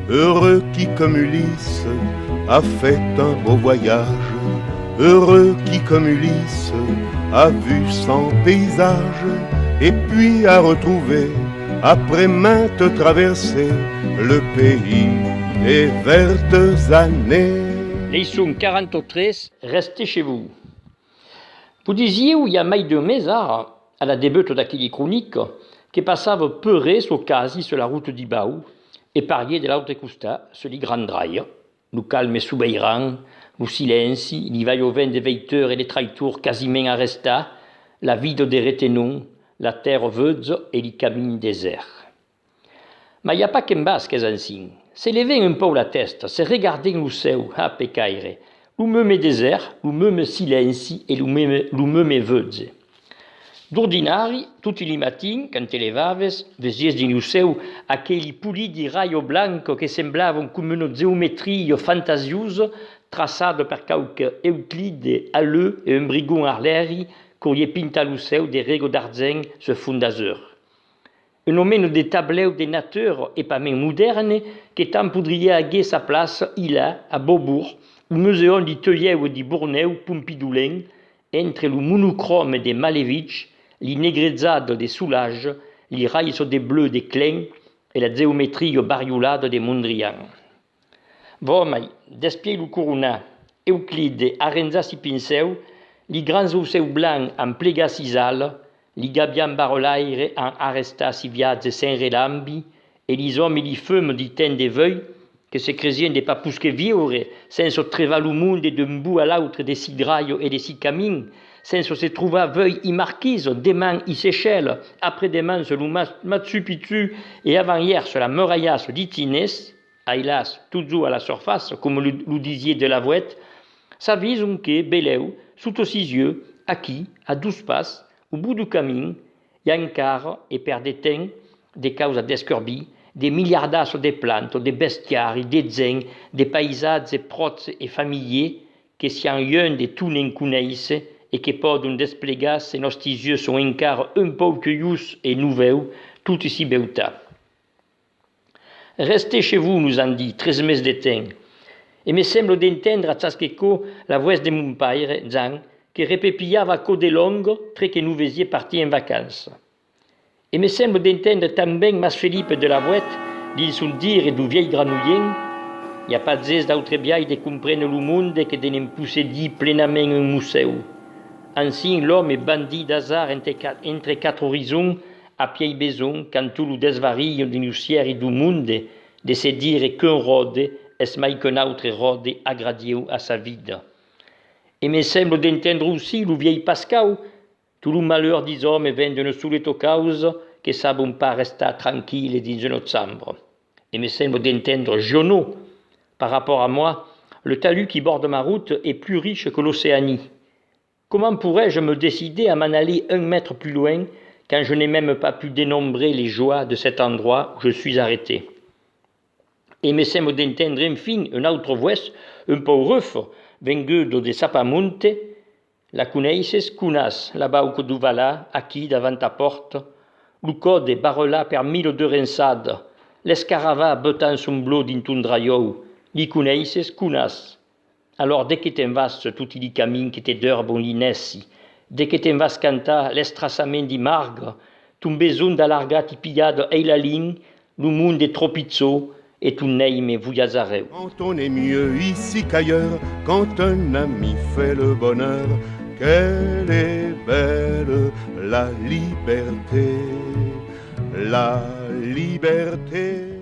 heureux qui comme Ulysse a fait un beau voyage, heureux qui comme Ulysse a vu 100 paysages, et puis a retrouvé, après maintes traversées, le pays des vertes années. Leçon 43, restez chez vous. Vous disiez où il y a mai de mesar, à la débute d'aquelle chronique, que passava peuré sur quasi sur la route d'Ibau, et parier de l'autre costa, sur les grands drailles, le calme soubeiran, le silence, il va au vent des veilleurs et des traitours quasiment arresta, la vide des retenons, la terre veuze et les camins déserts. Mais il n'y a pas qu'en bas qu'est ainsi. C'est lever un peu la tête, c'est regarder le ciel, à pecaire, le même désert, le même silence et le même veuze. D'ordinari, tutti i matins, quand te levaves, vesies dins lo céu aquelli pulidi raio blanco che semblavan come una geometria fantasiosa traçada per qualche Euclide alleu e un brigon arleri qu'aurie pinta lo céu des rego d'argent se fundazeur. Un homme de tableau de nature et pas même moderne que tant podria haguer sa place là, à Beaubourg, au museu de Teuieu et de Bourneu, Pompidoulen, entre le monochrome de Malevich, les negrezzades des Soulages, les rails des bleus des Klein et la géométrie bariolade des Mondrian. Vomai, despiei le corona, Euclide arrenza si pinceu, les grands océus blancs en plega sisal, les gabians barolaire en arresta si viages sans relambi, et les hommes et les femmes du temps des veuilles, que se crésien des papous que viore, sans se trevar le monde d'un bout à l'autre des six drailles et des six camins, sans se trouver veuille y marquise, demain y Seychelles, après-demain sur le Matsu Picchu, et avant-hier sur la muraille d'Itines, hélas, toujours à la surface, comme le disiez de la Vouette, ça vise un quai, Béléu, sous ses yeux, acquis, à 12 passes, au bout du camin, il y a un quart, et perd des temps, des causes d'escorbie, des milliardages de plantes, des bestiaires, des zens, des paysages proches et familiers, que si en un de tout n'en connaissent, et que poden desplegar se nostres yeux sont encara un peu curieux et nouveaux, tout ici beuta. Restez chez vous, nous en dit, 13 meses de temps. Et me semble d'entendre à Tsaskeko la voix de mon père, Zang, qui répépiava code longue, très que nous vesiez partis en vacances. Et me semble d'entendre tambien Mas Philippe de la Vouette, dit son dire du vieil granouillien, il n'y a pas de d'autre biais de comprendre le monde que de n'en posséder pleinement un museu. Ainsi, l'homme est bandit d'hasard entre quatre horizons, à pied beson, quand tout le desvarie de nous et du monde, de se dire qu'un rode est mai qu'un autre rode agradié à sa vie. Et me semble d'entendre aussi le vieil Pascal, tout le malheur des hommes vient d'une seule cause, que savent pas rester tranquille dans notre chambre. Et me semble d'entendre Giono, par rapport à moi, le talus qui borde ma route est plus riche que l'Océanie. Comment pourrais-je me décider à m'en aller 1 mètre plus loin quand je n'ai même pas pu dénombrer les joies de cet endroit où je suis arrêté? Et me semble d'entendre enfin un autre voix, un peu rough, vengudo de Sapamonte, la connaisses, cunas, la bauque du Vala, acquis devant ta porte, le code barrela per 1002 rinçades, l'escaravat betant son blot d'intun draillou, li connaisses, cunas. Alors, dès que t'en vas tout les camins qui t'herbe en l'inessi, dès que t'en vas cantar l'estrassament di margre, ton besoin d'alargar ti pillade et la ligne, le monde est trop pizzo, et tout neime vouyazareu. Quand on est mieux ici qu'ailleurs, quand un ami fait le bonheur, qu'elle est belle la liberté, la liberté.